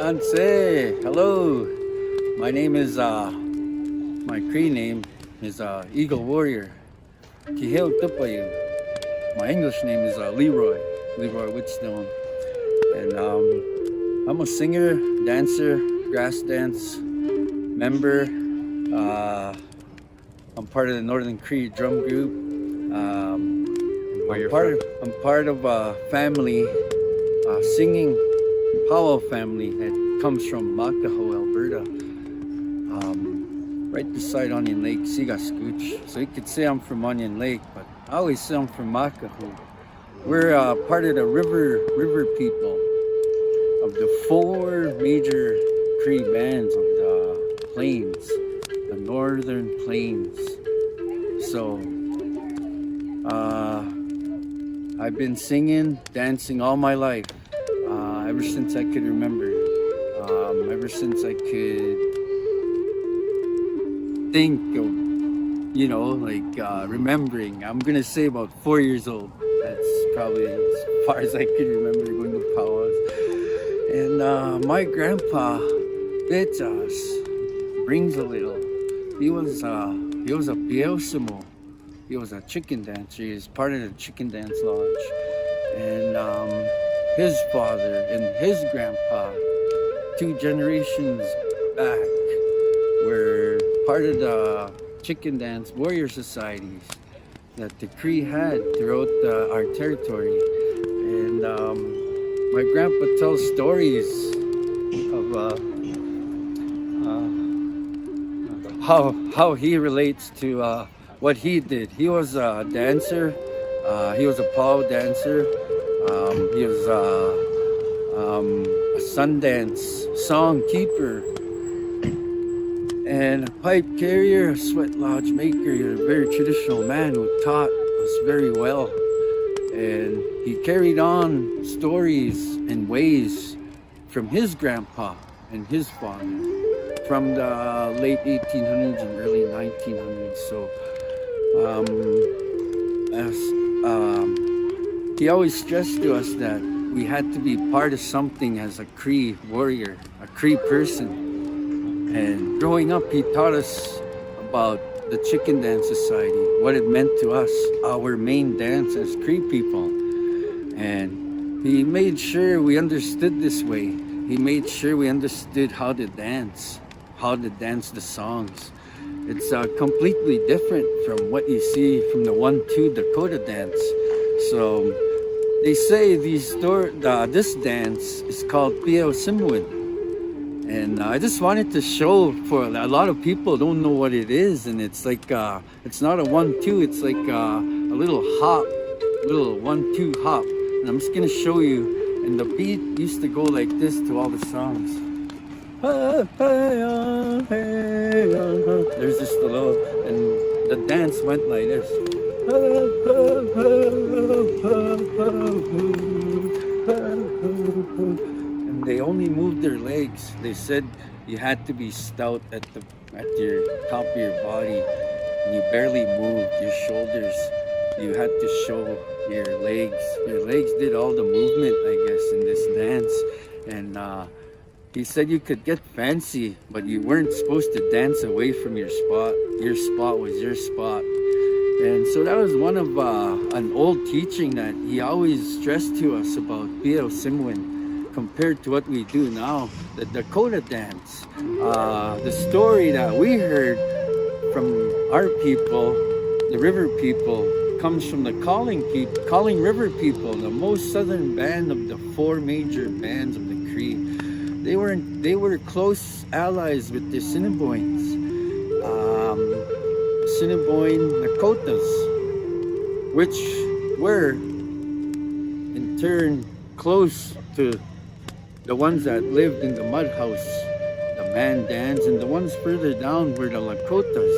Danse, hello. My name is my Cree name is Eagle Warrior. Kiheo Tupayu. My English name is Leroy Whitstone, and I'm a singer, dancer, grass dance member. I'm part of the Northern Cree drum group. I'm part of a family, singing Powwow family that comes from Makaho, Alberta, right beside Onion Lake, Sigascooch. So you could say I'm from Onion Lake, but I always say I'm from Makaho. We're part of the river people of the 4 major Cree bands of the plains, the northern plains. So I've been singing, dancing all my life, ever since I could remember, ever since I could think of, remembering. I'm gonna say about 4 years old. That's probably as far as I could remember going to powwows. And my grandpa Betas brings a little. He was a Biosimo. He was a chicken dancer. He was part of the chicken dance lodge. And his father and his grandpa, 2 generations back, were part of the chicken dance warrior societies that the Cree had throughout our territory. And my grandpa tells stories of how he relates to what he did. He was a dancer. He was a powwow dancer. He was a Sundance song keeper and a pipe carrier, a sweat lodge maker. He was a very traditional man who taught us very well. And he carried on stories and ways from his grandpa and his father from the late 1800s and early 1900s. So he always stressed to us that we had to be part of something as a Cree warrior, a Cree person. And growing up, he taught us about the Chicken Dance Society, what it meant to us, our main dance as Cree people. And he made sure we understood this way. He made sure we understood how to dance the songs. It's completely different from what you see from the 1-2 Dakota Dance. So they say this dance is called Ohcîwin. And I just wanted to show, for a lot of people don't know what it is, and it's like it's not a 1-2, it's like a little hop, little 1-2 hop. And I'm just gonna show you. And the beat used to go like this to all the songs. There's just a little, and the dance went like this. And they only moved their legs. They said you had to be stout at your top of your body, and you barely moved your shoulders. You had to show your legs. Your legs did all the movement, I guess, in this dance. And he said you could get fancy, but you weren't supposed to dance away from your spot. Your spot was your spot. And so that was one of an old teaching that he always stressed to us about Ohcîwin compared to what we do now, the Dakota Dance. The story that we heard from our people, the river people, comes from the Calling River people, the most southern band of the 4 major bands of the Cree. They were close allies with the Assiniboines, Assiniboine Dakotas, which were in turn close to the ones that lived in the mud house, the Mandans, and the ones further down were the Lakotas.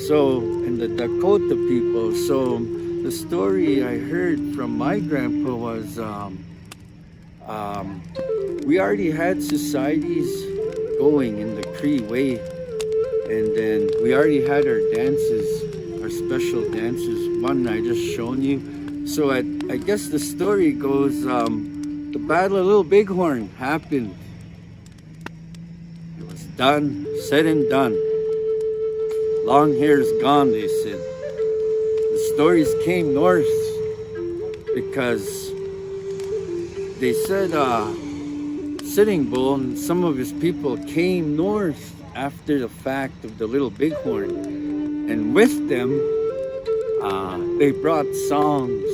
So, and the Dakota people. So the story I heard from my grandpa was we already had societies going in the Cree way, and then we already had our dances, our special dances. One I just shown you. So I guess the story goes, the Battle of Little Bighorn happened done, said and done. Long hair's gone, they said. The stories came north because they said Sitting Bull and some of his people came north after the fact of the Little Bighorn. And with them, they brought songs,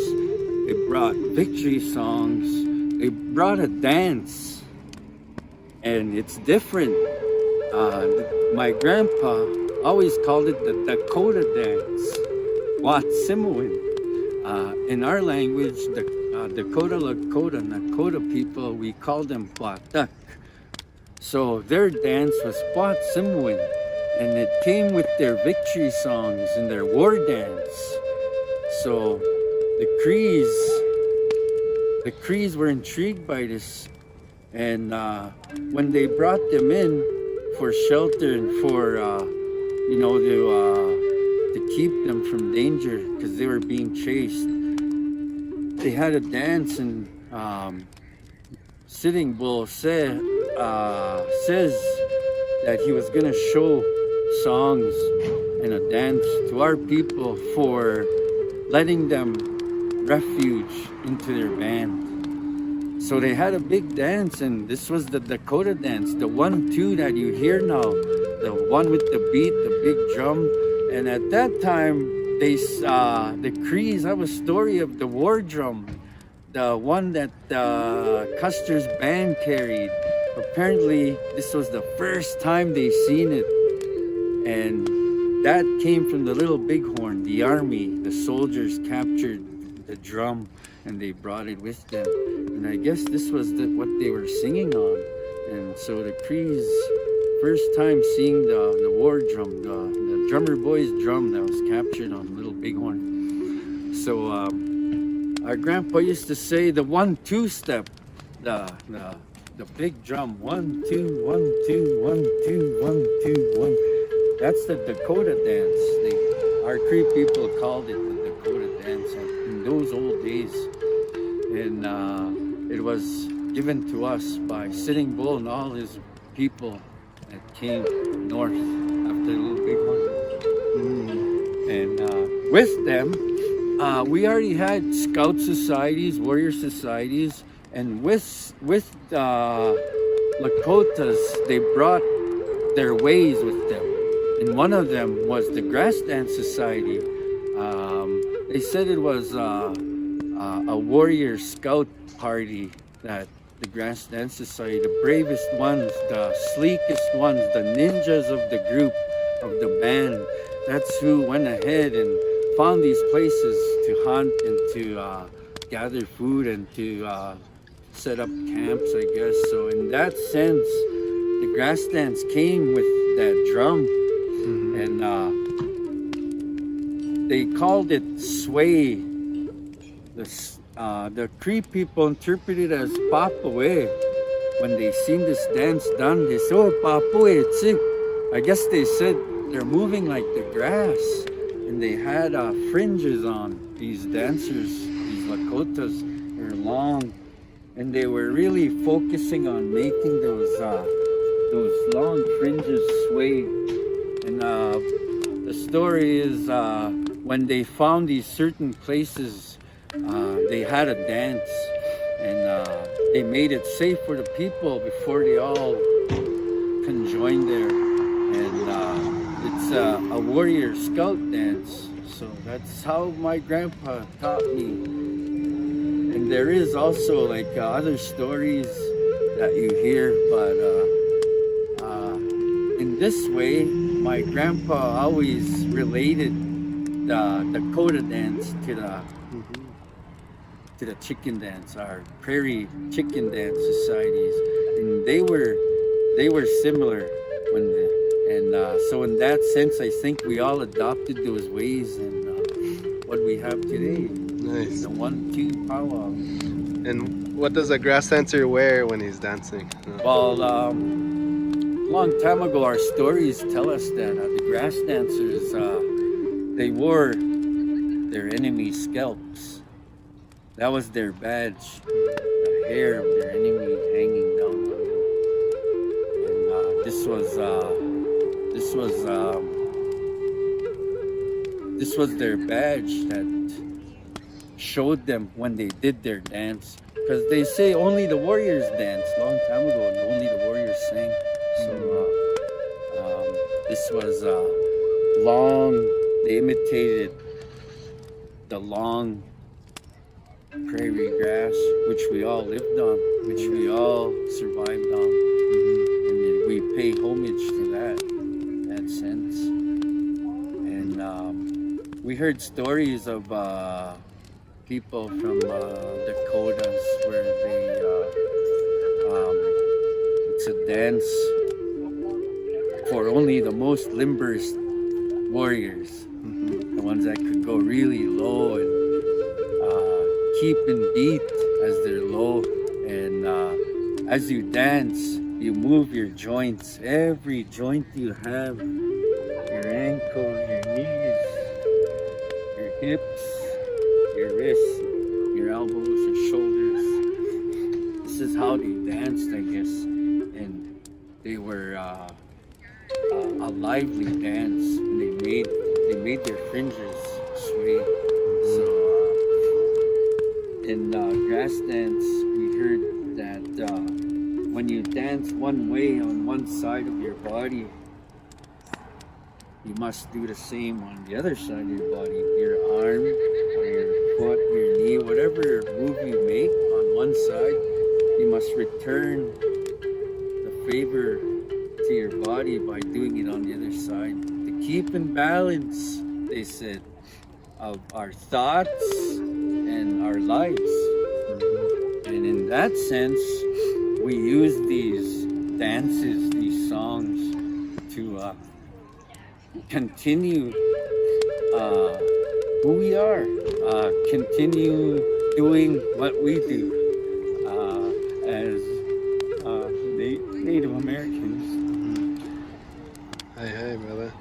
they brought victory songs, they brought a dance. And it's different. My grandpa always called it the Dakota Dance, Ohcîwin. In our language, the Dakota Lakota, Nakota people, we call them Patak. So their dance was Ohcîwin, and it came with their victory songs and their war dance. So the Crees were intrigued by this, and when they brought them in for shelter and for to keep them from danger because they were being chased, they had a dance, and Sitting Bull says that he was gonna show songs and a dance to our people for letting them refuge into their band. So they had a big dance, and this was the Dakota Dance, the 1-2 that you hear now, the one with the beat, the big drum. And at that time, the Crees have a story of the war drum, the one that Custer's band carried. Apparently, this was the first time they seen it, and that came from the Little Bighorn. The army, the soldiers captured the drum, and they brought it with them. And I guess this was what they were singing on. And so the Crees, first time seeing the war drum, the drummer boy's drum that was captured on Little Bighorn. So our grandpa used to say the 1-2 step, the big drum, 1 2 1 2 1 2 1 2 1. That's the Dakota Dance. Our Cree people called it the Dakota Dance in those old days, and it was given to us by Sitting Bull and all his people that came north after Little Bighorn. And with them, we already had scout societies, warrior societies, and with Lakotas, they brought their ways with them. And one of them was the Grass Dance Society. They said it was a warrior scout party that the Grass Dance Society, the bravest ones, the sleekest ones, the ninjas of the group, of the band, that's who went ahead and found these places to hunt and to gather food and to set up camps, I guess. So in that sense, the grass dance came with that drum. And they called it sway. The Cree people interpreted it as papawe. When they seen this dance done, they said, "Oh, papawe, I guess they said they're moving like the grass. And they had fringes on. These dancers, these Lakotas, were long, and they were really focusing on making those long fringes sway. And the story is when they found these certain places, they had a dance, and they made it safe for the people before they all conjoined there. And it's a warrior scout dance. So that's how my grandpa taught me. And there is also like other stories that you hear, but in this way, my grandpa always related the Dakota dance to the chicken dance, our prairie chicken dance societies, and they were similar so in that sense, I think we all adopted those ways and what we have today. Nice. The 1-2 powwow. And what does a grass dancer wear when he's dancing? Well, long time ago, our stories tell us that the grass dancers, they wore their enemy's scalps. That was their badge, the hair of their enemy hanging down on them. And this was their badge that showed them when they did their dance. Because they say only the warriors danced long time ago, and only the warriors sang. So this was long. They imitated the long prairie grass, which we all lived on, which we all survived on, and we pay homage to that sense. And we heard stories of people from Dakotas where they it's a dance for only the most limberest warriors, the ones that could go really low and keep in beat as they're low. And as you dance, you move your joints, every joint you have, your ankles, your knees, your hips, your wrists, your elbows, your shoulders. This is how they danced, I guess. And they were a lively dance. And they made their fringes sway. So in grass dance, we heard that when you dance one way on one side of your body, you must do the same on the other side of your body. Your arm, or your foot, your knee, whatever move you make on one side, you must return the favor to your body by doing it on the other side. To keep in balance, they said, of our thoughts and our lives. And in that sense, we use these dances, these songs to continue who we are, continue doing what we do as Native Americans. Hi, brother.